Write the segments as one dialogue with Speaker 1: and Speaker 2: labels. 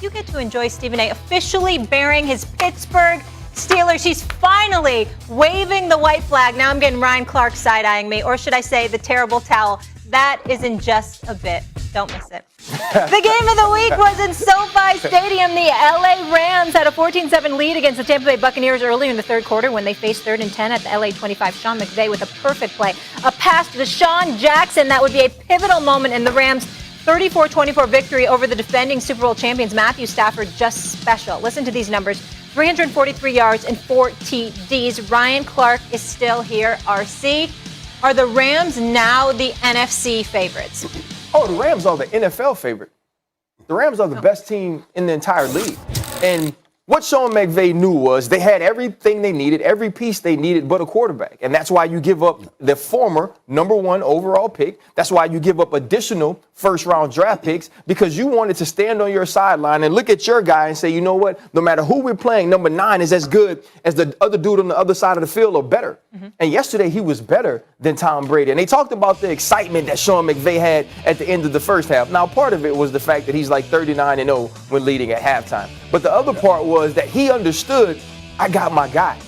Speaker 1: you get to enjoy Stephen A. officially bearing his Pittsburgh Steelers. He's finally waving the white flag. Now I'm getting Ryan Clark side-eyeing me, or should I say the terrible towel. That is in just a bit. Don't miss it. The game of the week was in SoFi Stadium. The LA Rams had a 14-7 lead against the Tampa Bay Buccaneers earlier in the third quarter when they faced 3rd and 10 at the LA 25. Sean McVay with a perfect play. A pass to Deshaun Jackson. That would be a pivotal moment in the Rams' 34-24 victory over the defending Super Bowl champions. Matthew Stafford just special. Listen to these numbers. 343 yards and 4 TDs. Ryan Clark is still here. RC, are the Rams now the NFC favorites?
Speaker 2: Oh, the Rams are the NFL favorite. The Rams are the best team in the entire league. And what Sean McVay knew was they had everything they needed, every piece they needed but a quarterback. And that's why you give up the former #1 overall pick. That's why you give up additional first-round draft picks, because you wanted to stand on your sideline and look at your guy and say, you know what, no matter who we're playing, number 9 is as good as the other dude on the other side of the field or better. And yesterday he was better than Tom Brady. And they talked about the excitement that Sean McVay had at the end of the first half. Now, part of it was the fact that he's like 39-0 when leading at halftime. But the other part was that he understood, I got my guy.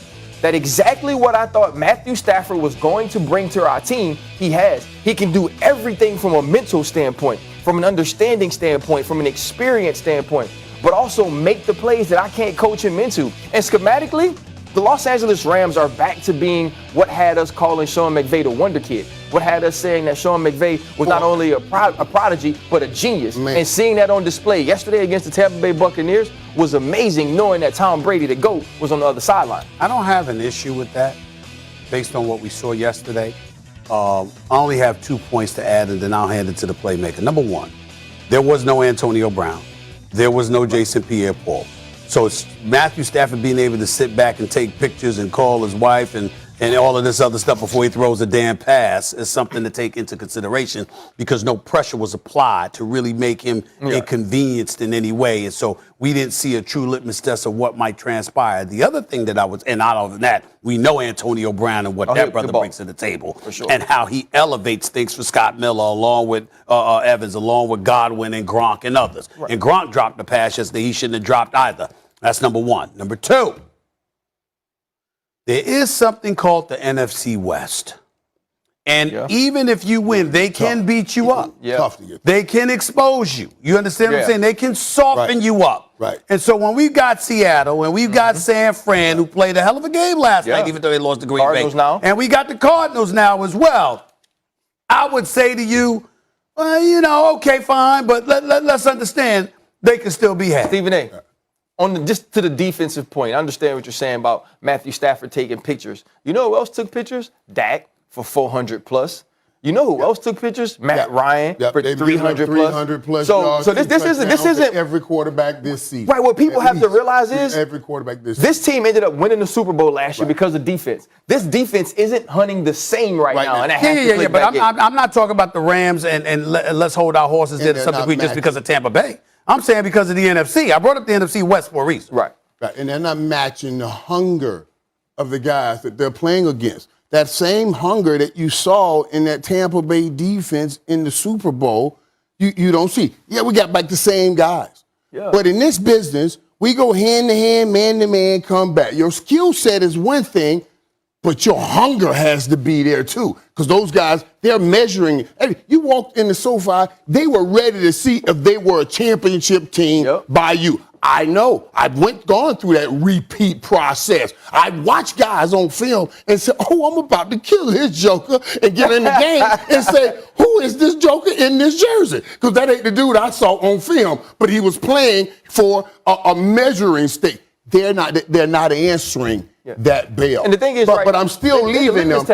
Speaker 2: That exactly what I thought Matthew Stafford was going to bring to our team, he has. He can do everything from a mental standpoint, from an understanding standpoint, from an experience standpoint, but also make the plays that I can't coach him into. And schematically, the Los Angeles Rams are back to being what had us calling Sean McVay the Wonder Kid. What had us saying that Sean McVay was not only a prodigy, but a genius. Man. And seeing that on display yesterday against the Tampa Bay Buccaneers was amazing, knowing that Tom Brady, the GOAT, was on the other sideline.
Speaker 3: I don't have an issue with that based on what we saw yesterday. I only have 2 points to add, and then I'll hand it to the playmaker. Number 1, there was no Antonio Brown. There was no Jason Pierre-Paul. So it's Matthew Stafford being able to sit back and take pictures and call his wife and all of this other stuff before he throws a damn pass is something to take into consideration, because no pressure was applied to really make him inconvenienced in any way. And so we didn't see a true litmus test of what might transpire. The other thing that and out of that, we know Antonio Brown and what that brother brings to the table, for sure, and how he elevates things for Scott Miller along with Evans, along with Godwin and Gronk and others. Right. And Gronk dropped the pass yesterday he shouldn't have dropped either. That's number 1. Number 2, there is something called the NFC West. And even if you win, they can beat you up. They can expose you. You understand what I'm saying? They can soften you up. Right. And so when we've got Seattle and we've got San Fran, who played a hell of a game last night, even though they lost to Green Bay. Now. And we got the Cardinals now as well. I would say to you, well, okay, fine, but let's understand they can still be had.
Speaker 2: Stephen A., just to the defensive point, I understand what you're saying about Matthew Stafford taking pictures. You know who else took pictures? Dak for 400 plus. You know who else took pictures? Matt Ryan for 300 plus. So this isn't
Speaker 4: every quarterback this season.
Speaker 2: Right. What people have to realize is
Speaker 4: every quarterback
Speaker 2: this team ended up winning the Super Bowl last year because of defense. This defense isn't hunting the same right now. And
Speaker 3: but I'm not talking about the Rams and let's hold our horses there to some degree just because of Tampa Bay. I'm saying because of the NFC. I brought up the NFC West for a reason.
Speaker 4: Right. And they're not matching the hunger of the guys that they're playing against. That same hunger that you saw in that Tampa Bay defense in the Super Bowl, you don't see. Yeah, we got back the same guys. Yeah. But in this business, we go hand-to-hand, man-to-man, come back. Your skill set is one thing, but your hunger has to be there too. Because those guys, they're measuring. You walked in the SoFi, they were ready to see if they were a championship team by you. I know. I've gone through that repeat process. I watch guys on film and say, oh, I'm about to kill this joker, and get in the game and say, who is this joker in this jersey? Because that ain't the dude I saw on film, but he was playing for a measuring stick. They're not answering that bell.
Speaker 2: And the thing is,
Speaker 4: but I'm still leaving them.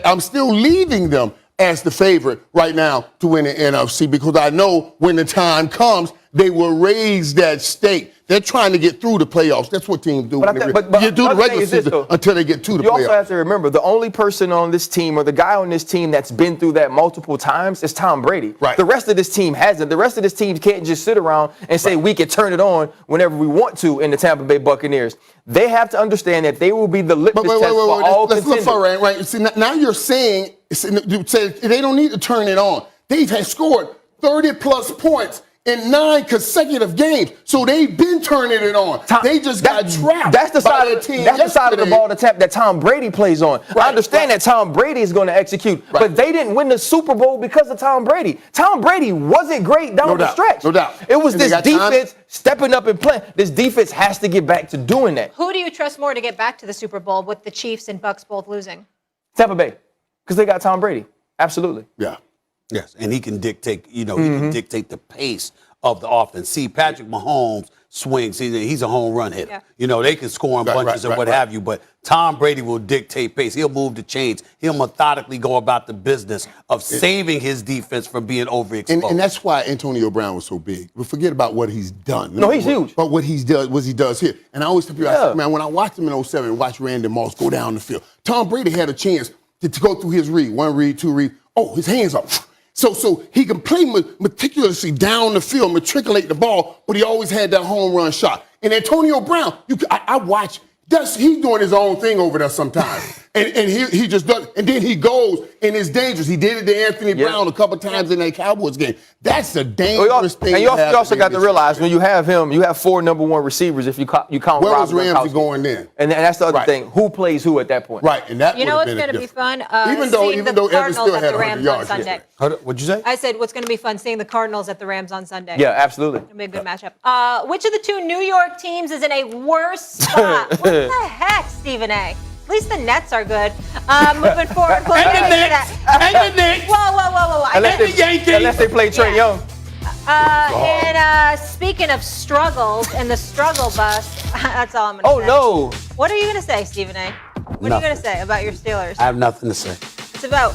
Speaker 4: I'm still leaving them as the favorite right now to win the NFC, because I know when the time comes, they will raise that stake. They're trying to get through the playoffs. That's what teams do. But you do the regular season until they get to the playoffs.
Speaker 2: You also have to remember, the only person on this team or the guy on this team that's been through that multiple times is Tom Brady. Right. The rest of this team hasn't. The rest of this team can't just sit around and say we can turn it on whenever we want to in the Tampa Bay Buccaneers. They have to understand that they will be the litmus test for all contenders.
Speaker 4: Let's look for it, right? See, now you're saying they don't need to turn it on. They've scored 30-plus points in 9 consecutive games. So they've been turning it on. They just got trapped.
Speaker 2: That's the
Speaker 4: by
Speaker 2: side
Speaker 4: their
Speaker 2: of
Speaker 4: team
Speaker 2: that's the side of the
Speaker 4: yesterday.
Speaker 2: ball that Tom Brady plays on. I understand that Tom Brady is going to execute, but they didn't win the Super Bowl because of Tom Brady. Tom Brady wasn't great down the stretch.
Speaker 4: No doubt.
Speaker 2: It was
Speaker 4: And they
Speaker 2: this
Speaker 4: got time.
Speaker 2: defense stepping up and playing. This defense has to get back to doing that.
Speaker 1: Who do you trust more to get back to the Super Bowl with the Chiefs and Bucks both losing?
Speaker 2: Tampa Bay, because they got Tom Brady. Absolutely.
Speaker 4: Yeah.
Speaker 3: Yes, and he can dictate, he can dictate the pace of the offense. See, Patrick Mahomes swings. He's a home run hitter.
Speaker 1: Yeah.
Speaker 3: They can score in bunches and what have you, but Tom Brady will dictate pace. He'll move the chains. He'll methodically go about the business of saving his defense from being overexposed.
Speaker 4: And that's why Antonio Brown was so big. But forget about what he's done.
Speaker 2: No, he's huge.
Speaker 4: But what he does here. And I always tell people, I said, man, when I watched him in 07 and watched Randy Moss go down the field, Tom Brady had a chance to go through his read, 1 read, 2 read. Oh, his hands up. So he can play meticulously down the field, matriculate the ball, but he always had that home run shot. And Antonio Brown, I watch, he's doing his own thing over there sometimes. and he just does, and then he goes and it's dangerous. He did it to Anthony Brown a couple times in that Cowboys game. That's a dangerous thing.
Speaker 2: And you also got to realize when you have him, you have 4 number 1 receivers if you count
Speaker 4: Where was
Speaker 2: Rob
Speaker 4: Ramsey
Speaker 2: Gronkowski.
Speaker 4: going then?
Speaker 2: And that's the other thing. Who plays who at that point?
Speaker 4: Right, and that
Speaker 1: You know what's
Speaker 4: going to
Speaker 1: be fun?
Speaker 4: Even
Speaker 1: seeing
Speaker 4: though
Speaker 1: the
Speaker 4: Evans
Speaker 1: Cardinals
Speaker 4: still
Speaker 1: at
Speaker 4: had
Speaker 1: the
Speaker 4: 100
Speaker 1: Rams on
Speaker 4: yards
Speaker 1: Sunday.
Speaker 4: yesterday.
Speaker 3: What'd you say?
Speaker 1: I said what's going to be fun seeing the Cardinals at the Rams on Sunday.
Speaker 2: Yeah, absolutely.
Speaker 1: It'll be a good matchup. Which of the 2 New York teams is in a worse spot? What the heck, Stephen A? At least the Nets are good. Moving forward, we'll get into that.
Speaker 3: And the Knicks.
Speaker 1: Whoa.
Speaker 2: Unless they play Trey Young.
Speaker 1: And speaking of struggles and the struggle bus, that's all I'm going to say.
Speaker 2: Oh, no.
Speaker 1: What are you going to say, Stephen A? What are you going to say about your Steelers?
Speaker 3: I have nothing to say.
Speaker 1: It's about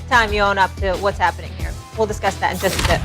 Speaker 1: time you own up to what's happening here. We'll discuss that in just a bit.